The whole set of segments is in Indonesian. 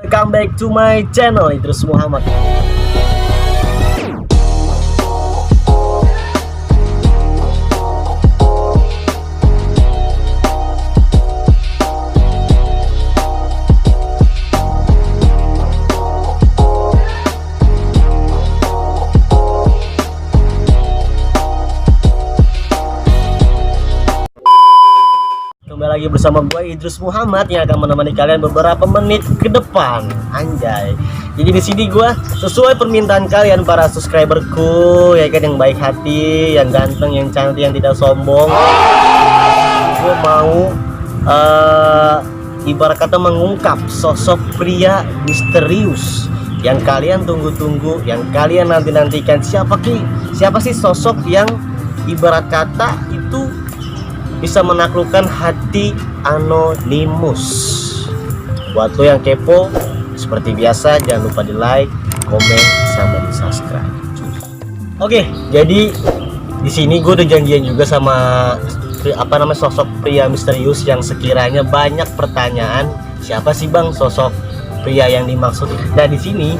Welcome back to my channel, Idrus Muhammad. Kembali lagi bersama gue Idrus Muhammad yang akan menemani kalian beberapa menit ke depan. Anjay. Jadi di sini gue sesuai permintaan kalian para subscriberku, ya kan, yang baik hati, yang ganteng, yang cantik, yang tidak sombong. Gue mau ibarat kata mengungkap sosok pria misterius yang kalian tunggu-tunggu, yang kalian nanti-nantikan. Siapa sih sosok yang ibarat kata itu bisa menaklukkan hati anonimus? Buat lo yang kepo, seperti biasa jangan lupa di like, komen, sama di subscribe. Oke, jadi di sini gue udah janjian juga sama sosok pria misterius yang sekiranya banyak pertanyaan. Siapa sih bang sosok pria yang dimaksud? Nah di sini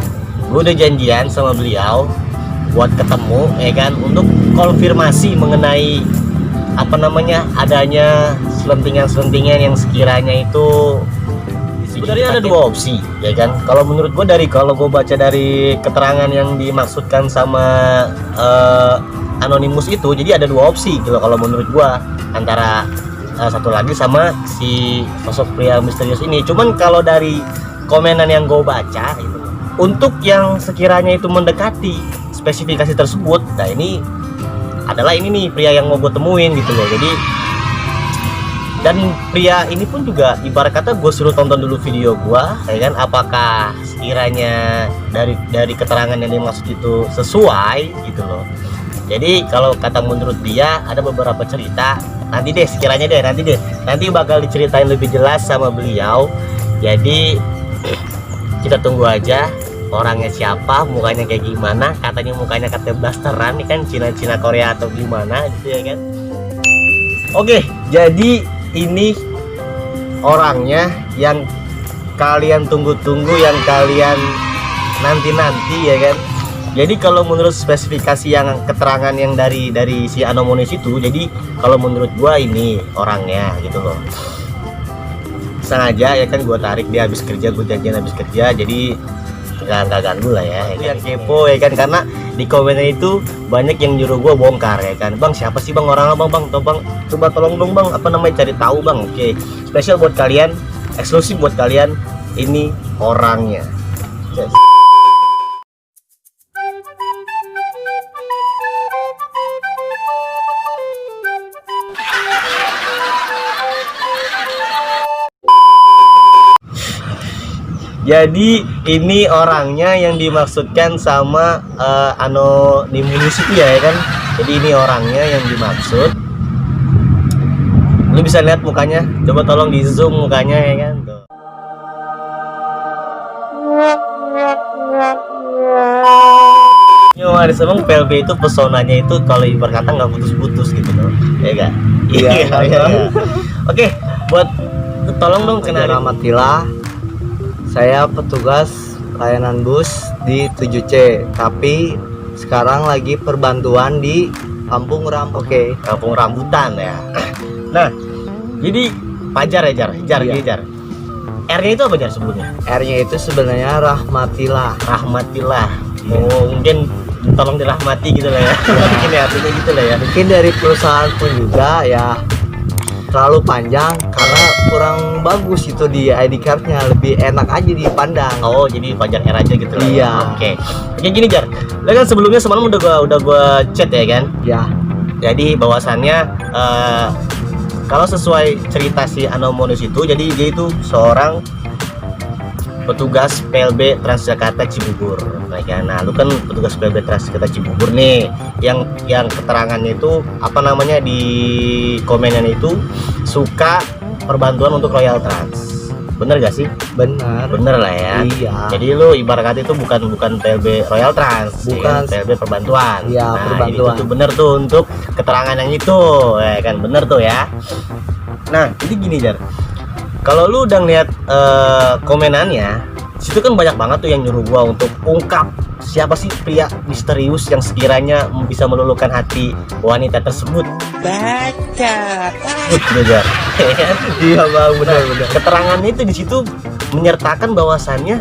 gue udah janjian sama beliau buat ketemu, ya kan, untuk konfirmasi mengenai adanya selentingan-selentingan yang sekiranya itu sebenarnya ada dua opsi, ya kan. Kalau menurut gue, kalau gue baca dari keterangan yang dimaksudkan sama anonimus itu, jadi ada dua opsi gitu kalau menurut gue, antara satu lagi sama si sosok pria misterius ini. Cuman kalau dari komenan yang gue baca gitu, untuk yang sekiranya itu mendekati spesifikasi tersebut, nah ini adalah ini nih pria yang mau gue temuin gitu loh. Jadi, dan pria ini pun juga ibarat kata gue suruh tonton dulu video gue, ya kan, apakah sekiranya dari keterangan yang dimaksud itu sesuai gitu loh. Jadi kalau kata menurut dia ada beberapa cerita, nanti bakal diceritain lebih jelas sama beliau. Jadi kita tunggu aja orangnya siapa, mukanya kayak gimana. Katanya blasteran nih kan, Cina Korea atau gimana gitu, ya kan. Oke, jadi ini orangnya yang kalian tunggu-tunggu, yang kalian nanti-nanti, ya kan. Jadi kalau menurut spesifikasi yang keterangan yang dari si anonimus itu, jadi kalau menurut gua ini orangnya gitu loh. Sengaja, ya kan, gua tarik dia habis kerja, gua janjian habis kerja, jadi nggak ganggu lah ya, yang kepo, ya kan, karena di komennya itu banyak yang nyuruh gue bongkar, ya kan. Bang, siapa sih bang orang bang, coba tolong dong bang, cari tahu bang. Oke, spesial buat kalian, eksklusif buat kalian, ini orangnya. Yes. Jadi ini orangnya yang dimaksudkan sama anonimus itu, ya kan. Jadi ini orangnya yang dimaksud. Lu bisa lihat mukanya, coba tolong di zoom mukanya, ya kan. Tuh. Ada emang PLB itu pesonanya itu kalau ibarat kata nggak putus-putus gitu loh, ya kan. Iya. Oke, buat tolong dong kenalin. Rahmatillah. Saya petugas layanan bus di 7C, tapi sekarang lagi perbantuan di Kampung Rambutan. Oke, Kampung Rambutan ya. Nah, jadi Pajar ya, Jar. R-nya itu apa, Jar, sebelumnya? R-nya itu sebenarnya Rahmatillah. Oh, mungkin tolong dirahmati gitu lah ya. Mungkin ya, artinya gitu lah ya. Mungkin dari perusahaan pun juga ya terlalu panjang karena kurang bagus itu di ID cardnya, lebih enak aja dipandang. Oh, jadi Pajar R aja gitu lah. Iya. Oke, gini Jar, lo kan sebelumnya semalam udah gua chat, ya kan. Ya. Jadi bahwasannya kalau sesuai cerita si anonimus itu, jadi dia itu seorang petugas PLB Transjakarta Cibubur. Nah, lu kan petugas PLB Transjakarta Cibubur nih, yang keterangannya itu di komenan itu suka perbantuan untuk Royal Trans. Bener gak sih? Bener lah ya. Iya. Jadi lu ibarat kata itu bukan PLB Royal Trans, bukan, ya, PLB perbantuan. Iya, perbantuan. Itu bener tuh untuk keterangan yang itu, ya kan, bener tuh ya. Nah, jadi gini, Jar. Kalau lu udah ngeliat komenannya, situ kan banyak banget tuh yang nyuruh gua untuk ungkap siapa sih pria misterius yang sekiranya bisa meluluhkan hati wanita tersebut. Baca. Gitu, Jar. Iya bang, benar-benar. Keterangannya itu di situ menyertakan bahwasannya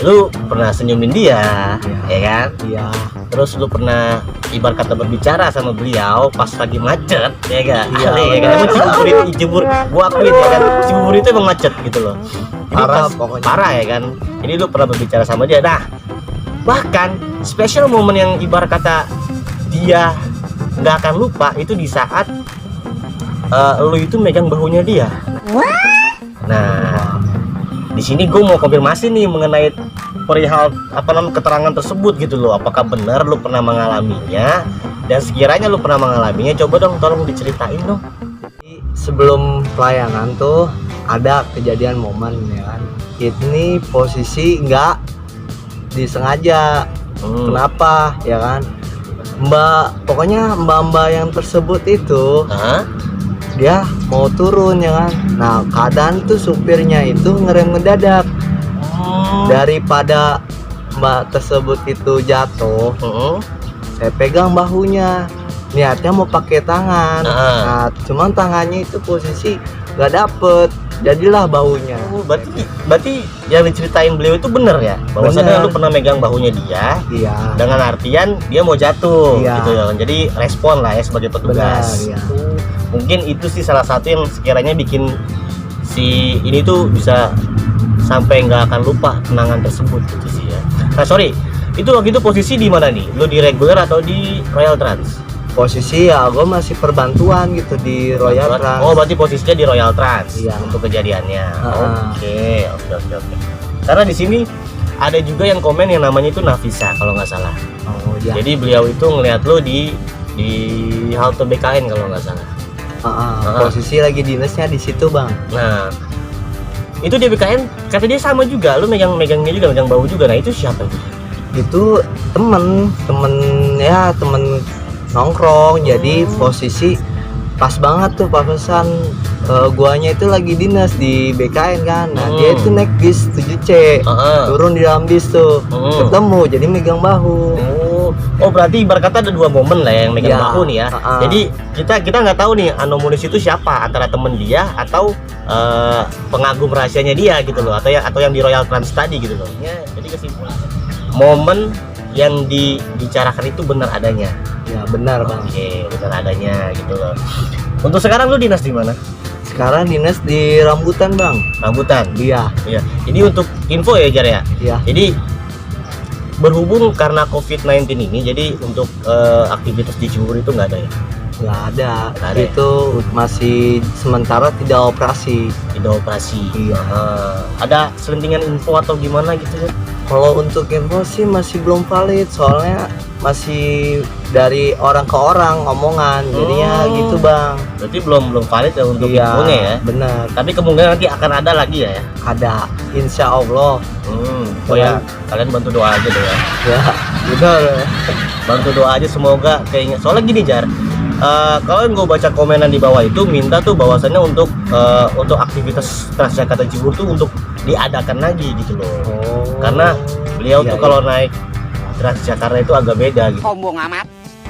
lu pernah senyumin dia, ya kan? Iya. Terus lu pernah ibarat kata berbicara sama beliau pas lagi macet, ya kan? Iya, Ya kan? Emang Cibubur, gua akuin ya kan, Cibubur itu emang macet gitu loh. Ini Parah pas- pokoknya. parah ya kan. Ini lu pernah berbicara sama dia. Nah, bahkan special momen yang ibarat kata dia nggak akan lupa itu di saat lu itu megang bahunya dia. Nah, di sini gue mau konfirmasi nih mengenai perihal apa namanya keterangan tersebut gitu loh. Apakah benar lu pernah mengalaminya? Dan sekiranya lu pernah mengalaminya, coba dong tolong diceritain dong. Sebelum pelayanan tuh ada kejadian momen ya kan. Ini posisi nggak disengaja. Kenapa ya kan? Pokoknya mbak-mbak yang tersebut itu Hah? dia mau turun ya kan. Nah keadaan tuh supirnya itu ngerem mendadak. Daripada mbak tersebut itu jatuh, saya pegang bahunya, niatnya mau pakai tangan. Nah cuman tangannya itu posisi nggak dapet, jadilah bahunya. Oh, berarti yang diceritain beliau itu bener ya? Bahwasannya Bener. lu pernah megang bahunya dia Iya dengan artian dia mau jatuh Iya. gitu ya. Jadi respon lah ya sebagai petugas. Benar, iya. Mungkin itu sih salah satu yang sekiranya bikin si ini tuh bisa sampai nggak akan lupa kenangan tersebut gitu sih ya. Nah sorry, itu waktu itu posisi di mana nih? Lu di reguler atau di Royal Trans? posisi ya gue masih perbantuan gitu di Royal Trans. Oh berarti posisinya di Royal Trans Iya. untuk kejadiannya. Ah. Oke. Karena di sini ada juga yang komen yang namanya itu Nafisa kalau nggak salah. Oh iya. Jadi beliau itu ngeliat lu di halte BKN kalau nggak salah. Posisi lagi dinasnya di situ bang. Nah itu di BKN kata dia sama juga, lu megangnya juga, megang bau juga. Nah itu siapa itu? Itu temen nongkrong. Jadi posisi pas banget tuh papasan guanya itu lagi dinas di BKN kan. Nah dia itu naik bis 7C, turun di dalam bis tuh ketemu, jadi megang bahu. Oh berarti ibarat kata ada dua momen lah yang megang Iya. bahu nih ya. Jadi kita nggak tahu nih anomunis itu siapa, antara temen dia atau pengagum rahasianya dia gitu loh, atau yang di Royal Trans tadi gitu loh. Ya, jadi kesimpulan momen yang dibicarakan itu benar adanya. Ya benar bang. Oke, benar adanya gitu loh. Untuk sekarang lu dinas di mana? Sekarang dinas di Rambutan bang. Rambutan. Iya. Iya. Jadi untuk info ya Jar ya. Iya. Jadi berhubung karena COVID-19 ini, jadi untuk aktivitas di Cibubur itu nggak ada ya? Nggak ada. Nggak ada ya? Itu masih sementara tidak operasi. Tidak operasi. Iya. Ada selentingan info atau gimana gitu ya? Kalau untuk info sih masih belum valid, soalnya masih dari orang ke orang omongan, jadinya gitu bang. Berarti belum valid ya untuk Iya, infonya ya. benar. Tapi kemungkinan nanti akan ada lagi ya. Ada, insya Allah. Oh ya, kalian bantu doa aja deh ya. Ya, benar. Bantu doa aja semoga kayaknya. Soalnya gini Jar, kalau gue baca komenan di bawah itu minta tuh bahwasannya untuk aktivitas Transjakarta Cibubur tuh untuk diadakan lagi gitu loh. Karena beliau Iya, tuh kalau naik Transjakarta itu agak beda gitu. Sombong amat.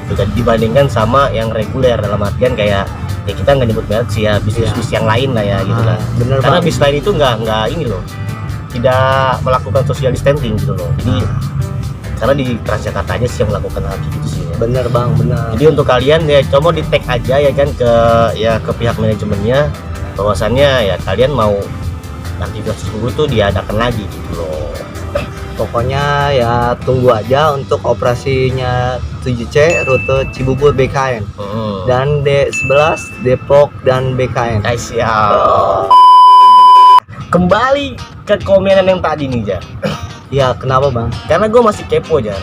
Gitu, dibandingkan sama yang reguler, dalam artian kayak ya kita nggak nyebut merek sih ya, bis-bis yang lain lah ya gitu lah. Bener Karena bang. bis lain itu nggak ini loh, tidak melakukan social distancing gitu loh. Jadi karena di Transjakarta aja sih yang melakukan hal gitu sih ya. Bener bang, bener. Jadi untuk kalian ya coba di tag aja ya kan ke pihak manajemennya bahwasannya ya kalian mau aktivitas tersebut tuh diadakan lagi gitu loh. Pokoknya ya tunggu aja untuk operasinya 7C rute Cibubur BKN dan D11 Depok dan BKN. Siap. Kembali ke komenan yang tadi nih Jar. Ya kenapa bang? Karena gue masih kepo Jar.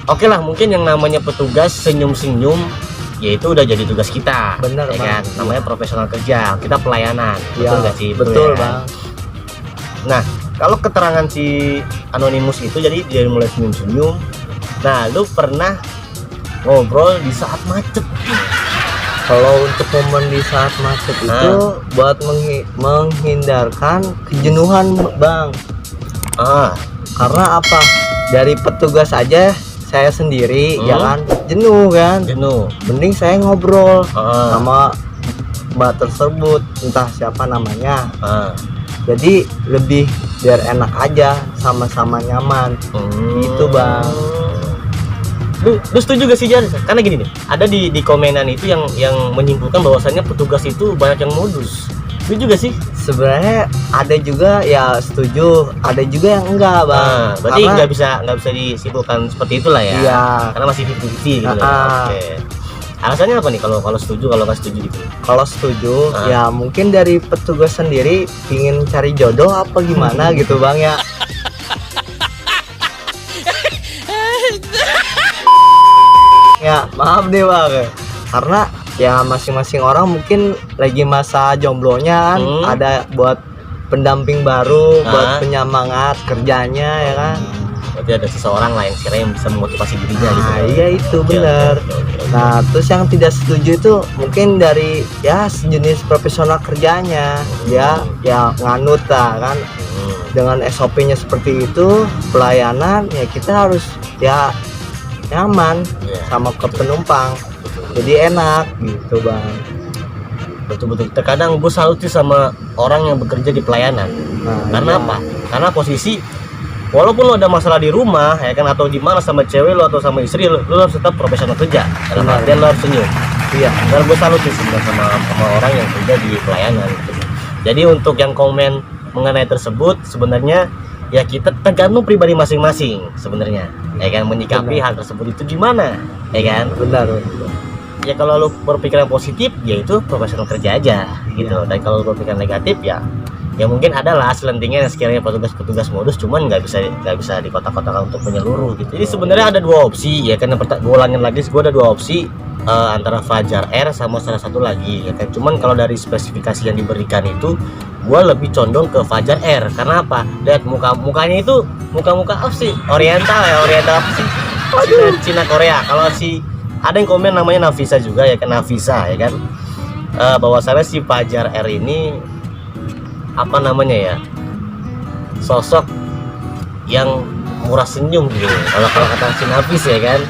Oke lah, mungkin yang namanya petugas senyum-senyum ya itu udah jadi tugas kita. Bener, ya Bang. kan? Namanya profesional kerja, kita pelayanan. Betul Ya, nggak sih? betul ya? bang. Nah, kalau keterangan si anonimus itu jadi dia mulai senyum-senyum. Nah, lu pernah ngobrol di saat macet. Kalau untuk momen di saat macet itu buat menghindarkan kejenuhan bang. Karena apa? Dari petugas aja saya sendiri ya kan jenuh kan. Mending saya ngobrol sama mbak tersebut, entah siapa namanya. Jadi lebih biar enak aja, sama-sama nyaman. Gitu bang. Lu setuju gak sih Jan? Karena gini nih, ada di komenan itu yang menyimpulkan bahwasannya petugas itu banyak yang modus. Setuju gak sih? Sebenarnya ada juga ya setuju, ada juga yang enggak bang. Berarti nggak bisa disimpulkan seperti itulah ya? Iya. Karena masih 50-50 gitu. Oke. Alasannya apa nih kalau setuju, kalau nggak setuju gitu? Kalau setuju ya mungkin dari petugas sendiri ingin cari jodoh apa gimana gitu bang ya. Ya maaf deh bang, karena ya masing-masing orang mungkin lagi masa jomblonya kan, ada buat pendamping baru, buat penyemangat kerjanya ya kan. Berarti ada seseorang lah yang sekiranya bisa memotivasi dirinya gitu. Iya itu benar. Nah terus yang tidak setuju itu mungkin dari ya sejenis profesional kerjanya, ya nganut lah kan, dengan SOP-nya seperti itu, pelayanan ya kita harus ya nyaman sama ke penumpang, jadi enak gitu bang. Betul. Terkadang gue salut sih sama orang yang bekerja di pelayanan. Karena apa? Karena posisi walaupun lo ada masalah di rumah ya kan, atau di mana sama cewek lo atau sama istri lo harus tetap profesional kerja. Dalam artian lo harus senyum. Iya. Karena gue salut sih sama orang yang kerja di pelayanan. Gitu. Jadi untuk yang komen mengenai tersebut sebenarnya ya kita tergantung pribadi masing-masing sebenarnya, ya kan, menyikapi hal tersebut itu gimana, ya kan. Benar. Ya kalau lu berpikiran positif ya itu profesional kerja aja gitu. Dan kalau lu berpikiran negatif ya mungkin adalah selentingnya yang sekiranya petugas modus, cuman nggak bisa di kotak-kotakan untuk menyeluruh gitu. Jadi sebenarnya ada dua opsi ya kan. Gue ulangin lagi, gue ada dua opsi antara Fajar Air sama salah satu lagi ya kan. Cuman kalau dari spesifikasi yang diberikan itu gue lebih condong ke Fajar Air. Karena apa? Lihat mukanya itu muka apa sih? Oriental apa sih? Cina Korea. Kalau ada yang komen namanya Nafisa juga ya kan, Nafisa ya kan. Bahwasannya si Fajar Air ini apa namanya ya? Sosok yang murah senyum gitu. Kalau kata si Nafis ya kan.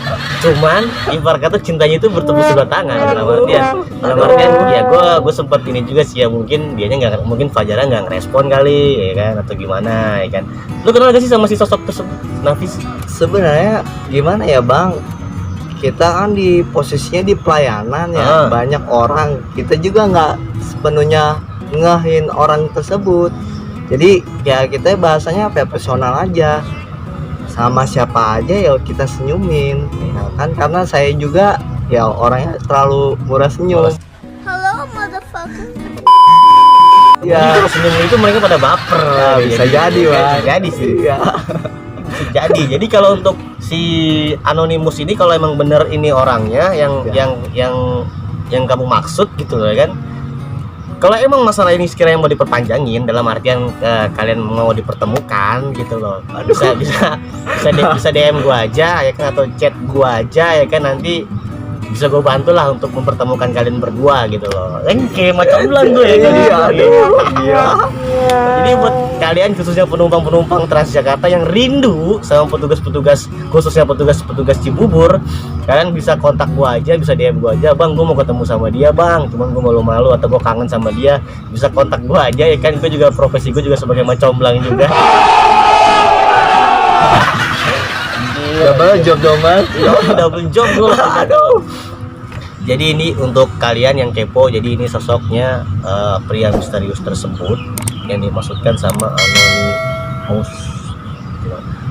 Cuman ibarat kata cintanya itu bertepuk sebelah tangan. Dalam artian ya gue sempat ini juga sih ya, mungkin mungkin Fajarnya nggak ngerespon kali ya kan, atau gimana ya kan. Lu kenal gak sih sama si sosok tersebut Nafis? Sebenarnya gimana ya bang, kita kan di posisinya di pelayanan ya, banyak orang, kita juga nggak sepenuhnya ngehin orang tersebut. Jadi ya kita bahasanya profesional aja, sama siapa aja ya kita senyumin ya kan, karena saya juga ya orangnya terlalu murah senyum. Hello motherfucker. Ya senyum itu mereka pada baper. Bisa jadi bang. Bisa jadi sih ya. Jadi kalau untuk si Anonymous ini, kalau emang bener ini orangnya yang kamu maksud gitu loh ya kan. Kalau emang masalah ini sekiranya mau diperpanjangin, dalam artian kalian mau dipertemukan gitu loh, bisa DM gua aja ya kan, atau chat gua aja ya kan, nanti bisa gua bantu lah untuk mempertemukan kalian berdua gitu loh. Kayak macam bulan gue ya kan. Iya. Jadi buat kalian khususnya penumpang Transjakarta yang rindu sama petugas-petugas, khususnya petugas Cibubur, kalian bisa kontak gua aja, bisa DM gua aja, bang gua mau ketemu sama dia bang, cuman gua malu-malu atau gua kangen sama dia, bisa kontak gua aja ya kan. Gue juga profesi gue juga sebagai macomblang juga. Double job dong mas. Double job gue lah. Jadi ini untuk kalian yang kepo, jadi ini sosoknya pria misterius tersebut yang dimaksudkan sama Anonymous.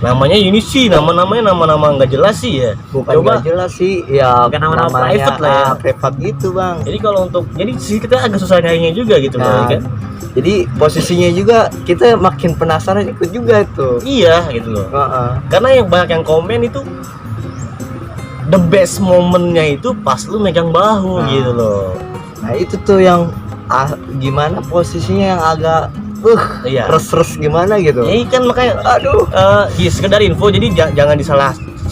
Namanya ini sih nama-namanya nggak jelas sih ya. Bukan nggak jelas sih ya, bukan nama private lah ya. Private gitu bang. Jadi kalau untuk kita agak susah nyarinya juga gitu kan. Jadi posisinya juga kita makin penasaran ikut juga itu. Iya gitu loh. Karena yang banyak yang komen itu the best momennya itu pas lu megang bahu gitu loh. Nah itu tuh yang gimana posisinya yang agak res gimana gitu. Ya kan makanya sekedar info, jadi jangan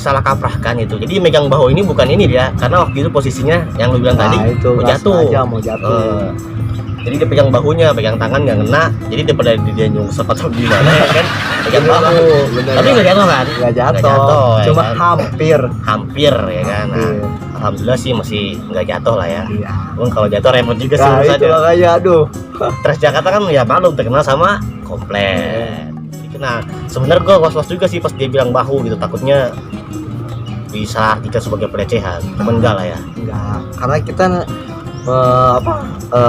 salah kaprahkan itu. Jadi megang bahu ini bukan ini dia, karena waktu itu posisinya yang lu bilang tadi itu mau jatuh. mau jatuh. Jadi dia pegang bahunya, pegang tangan nggak kena. Jadi daripada dia nyungsep atau gimana ya kan, pegang bahu. Bener, Tapi nggak jatuh kan? nggak jatuh, ya cuma kan? hampir. Ya kan. Nah, Hampir. alhamdulillah sih masih nggak jatuh lah ya. Iya. Cuman kalau jatuh repot juga sih Nah, itu urusannya. makanya aduh. Transjakarta kan ya maklum terkenal sama komplain. Nah sebenarnya gue was-was juga sih pas dia bilang bahu gitu, takutnya bisa kita sebagai pelecehan. Cuman enggak lah ya. Enggak, karena kita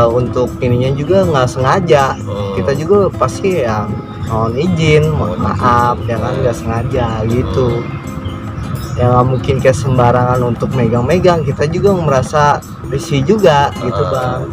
untuk ininya juga nggak sengaja. Kita juga pasti ya mohon izin, mohon maaf ya kan, nggak sengaja gitu. Ya nggak mungkin kayak sembarangan untuk megang-megang, kita juga merasa risih juga gitu bang.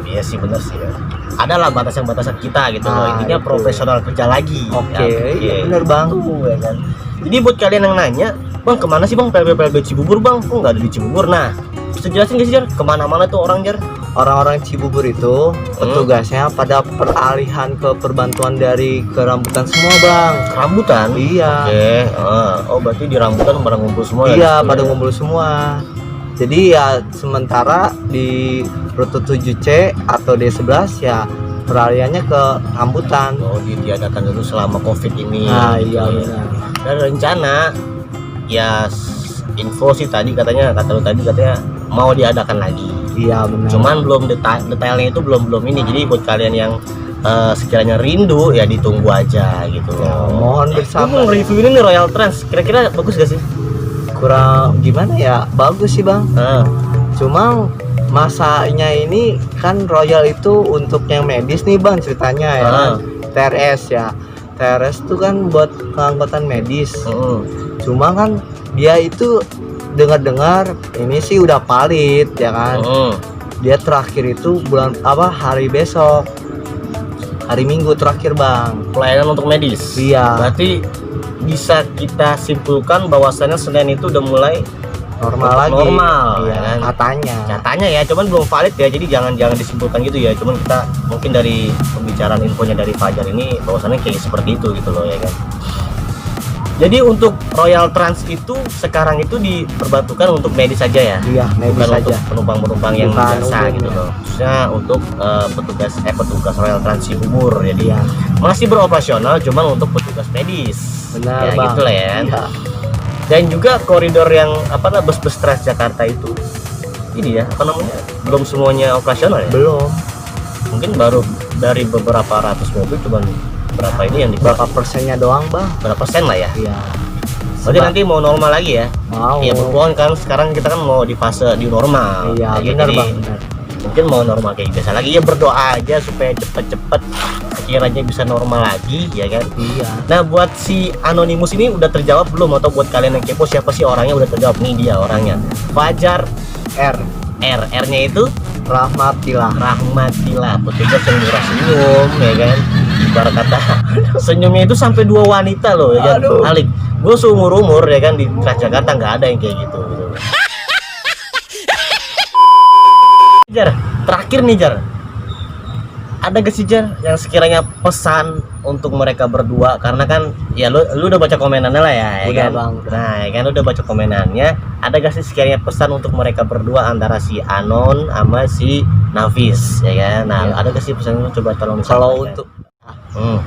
Iya sih bener sih ya. Ada lah batasan-batasan kita gitu loh. Nah, Intinya itu. profesional kerja lagi. Oke, Ya, bener bang. ya kan. Jadi buat kalian yang nanya, bang kemana sih bang PLB Cibubur bang? Kok nggak ada di Cibubur? Nah, bisa jelasin gak sih Jar? Kemana-mana tuh orang Jar? Orang-orang Cibubur itu petugasnya pada peralihan ke perbantuan dari ke rambutan semua bang. Rambutan? Iya. Oke. Oh berarti di rambutan pada ngumpul semua ya? Iya, di situ pada ya? ngumpul semua. Jadi ya sementara di rute 7C atau D11 ya peralihannya ke rambutan. Oh diadakan dulu selama COVID ini. Nah, gitu iya ya. benar. Dan rencana ya info sih tadi katanya, kata lu tadi katanya mau diadakan lagi. Iya benar. Cuman belum detailnya itu belum ini. Jadi buat kalian yang sekiranya rindu ya ditunggu aja gitu. Ya, mohon Gue bersabar. mau review ini nih Royal Trans. Kira-kira bagus gak sih? Kurang gimana ya? Bagus sih bang. Nah, Cuma masanya ini kan Royal itu untuk yang medis nih bang ceritanya ya. Kan? TRS ya. TRS itu kan buat keanggotaan medis. Cuma kan dia itu dengar-dengar ini sih udah valid ya kan. Dia terakhir itu hari besok. Hari Minggu terakhir bang. Pelayanan untuk medis. Iya. Berarti bisa kita simpulkan bahwasannya Senin itu udah mulai Normal lagi. normal, Iya, ya kan? katanya. Ya, cuman belum valid ya. Jadi jangan disimpulkan gitu ya. Cuman kita mungkin dari pembicaraan infonya dari Fajar ini bahwasannya kayak seperti itu gitu loh ya kan. Jadi untuk Royal Trans itu sekarang itu diperbantukan untuk medis saja ya. Iya, medis Bukan saja. untuk penumpang-penumpang yang Bukan biasa umum, gitu ya. loh. Khususnya untuk petugas Royal Trans Cibubur. Jadi Iya. masih beroperasional cuman untuk petugas medis. Benar ya bang. gitu lah ya. Iya. Dan juga koridor yang bus-bus Transjakarta itu ini ya belum semuanya operasional ya. Belum. Mungkin baru dari beberapa ratus mobil cuman berapa ini yang Berapa persennya doang bang? berapa persen lah ya. Iya. Berarti nanti mau normal lagi ya. Mau. Iya berhubungan kan sekarang kita kan mau di fase new normal. Iya Ya, benar jadi bang. Benar. mungkin mau normal kayak biasa lagi ya, berdoa aja supaya cepet-cepet sekiranya bisa normal lagi ya kan. Iya. Nah buat si Anonymous ini udah terjawab belum, atau buat kalian yang kepo siapa sih orangnya udah terjawab? Nih dia orangnya, Fajar R-nya itu Rahmatillah. petugas yang murah senyum ya kan. Ibarat kata senyumnya itu sampai 2 wanita loh ya kan. Aduh. Alik, gue seumur-umur ya kan di Transjakarta nggak ada yang kayak gitu. Jar, terakhir nih Jar, ada gak sih Jar yang sekiranya pesan untuk mereka berdua, karena kan ya lu udah baca komenannya lah ya, Udah, kan? Bang. Nah ya kan lu udah baca komenannya, ada gak sih sekiranya pesan untuk mereka berdua antara si Anon sama si Nafis ya kan? Nah Iya. ada gak sih pesan lu, coba tolong Kalau disampaikan. untuk Hmm.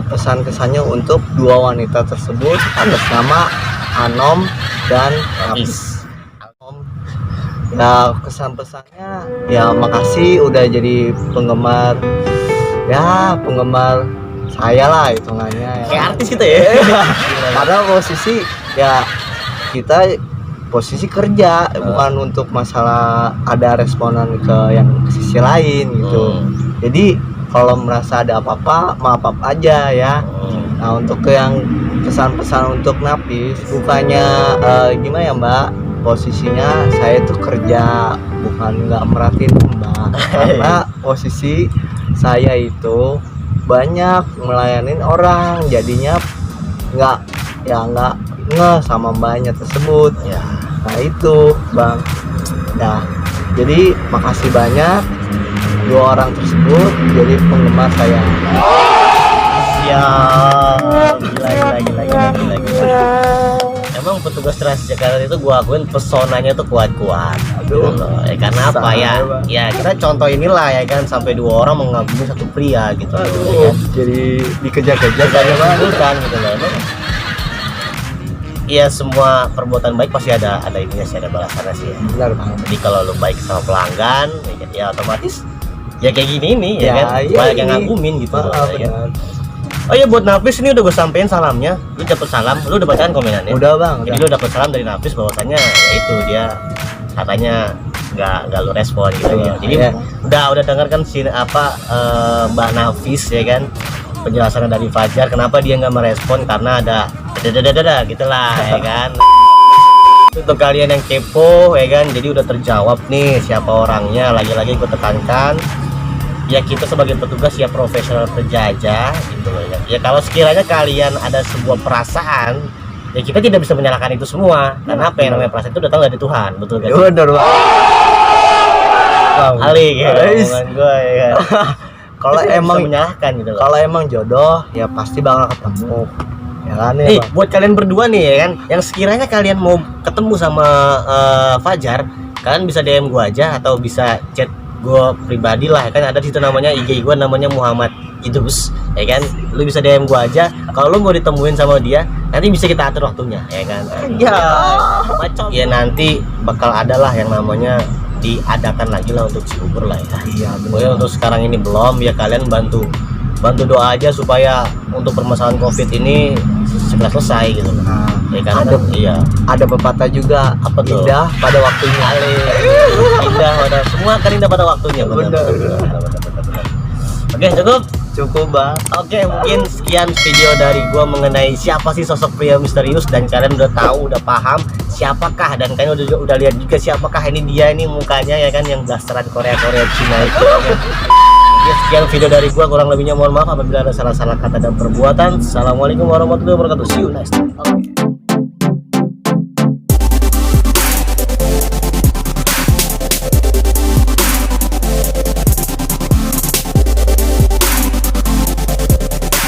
pesan kesannya untuk dua wanita tersebut atas nama Anom dan Nafis. Anom. Ya kesan pesannya ya makasih udah jadi penggemar saya lah hitungannya ya. Kayak artis kita ya. Karena posisi ya kita posisi kerja bukan untuk masalah ada responan ke yang sisi lain gitu. Jadi kalau merasa ada apa-apa maaf aja ya. Nah untuk yang pesan-pesan untuk Nafis bukannya gimana ya Mbak, posisinya saya tuh kerja bukan nggak merhatiin Mbak, karena posisi saya itu banyak melayanin orang, jadinya nggak ngeh sama mbaknya tersebut ya. Nah itu Bang ya, jadi makasih banyak dua orang tersebut jadi penggemar saya. Ya, gila. Emang petugas Transjakarta itu gua akuin pesonanya tuh kuat-kuat. Aduh. Gitu loh. Karena apa ya? Sama. Ya kita contoh inilah ya kan, sampai 2 orang mengagumi satu pria gitu loh. Ya kan? Jadi dikejar-kejar Jangan dikumpulkan gitu loh. Iya, semua perbuatan baik pasti ada ininya sih, ada balasannya sih ya. benar banget. Jadi kalau lu baik sama pelanggan ya otomatis ya kayak gini nih ya, kan iya, banyak yang ini. ngagumin gitu loh, ya kan? Benar. Oh iya, buat Nafis ini udah gue sampein salamnya. Lu dapet salam, lu udah bacaan komenannya? Udah bang, Jadi lu dapet salam dari Nafis bahwasanya ya itu dia katanya nggak lu respon gitu Iya, loh. Jadi iya. udah denger kan Mbak Nafis ya kan, penjelasannya dari Fajar kenapa dia nggak merespon, karena ada gitulah ya kan. Untuk kalian yang kepo ya kan, jadi udah terjawab nih siapa orangnya. Lagi-lagi gue tekankan ya, kita sebagai petugas ya profesional terjajah gitu loh ya. Ya kalau sekiranya kalian ada sebuah perasaan ya, kita tidak bisa menyalahkan itu semua, karena apa yang namanya perasaan itu datang dari Tuhan, betul kan? ya benar bang. Alik ya Guys. omongan gue ya kan? Kalau Kita tidak emang bisa menyalahkan gitu loh. kalau emang jodoh ya pasti bakal ketemu. Ya kan ya bang. Buat kalian berdua nih ya kan, yang sekiranya kalian mau ketemu sama Fajar, kalian bisa DM gua aja atau bisa chat gua pribadi lah ya kan. Ada di situ namanya IG gua, namanya Muhammad Idrus ya kan. Lu bisa DM gua aja kalau lu mau ditemuin sama dia, nanti bisa kita atur waktunya ya kan. Ya macam ya, nanti bakal ada lah yang namanya diadakan lagi lah untuk si Uber lah ya. Iya Pokoknya untuk sekarang ini belum, ya kalian bantu doa aja supaya untuk permasalahan COVID ini segera selesai gitu. Nah, Ya kan? ada Iya. ada pepatah juga, Apa tuh? indah pada waktunya. Indah pada semua akan indah pada waktunya. Benar. Benar. Oke, cukup. Cukup bang. Oke, mungkin sekian video dari gua mengenai siapa sih sosok pria misterius, dan kalian udah tahu, udah paham siapakah, dan kalian udah lihat juga siapakah ini dia, ini mukanya ya kan, yang blasteran Korea Cina itu. Ya, sekian video dari gua, kurang lebihnya mohon maaf apabila ada salah-salah kata dan perbuatan. Assalamualaikum warahmatullahi wabarakatuh. See you next time. Oke.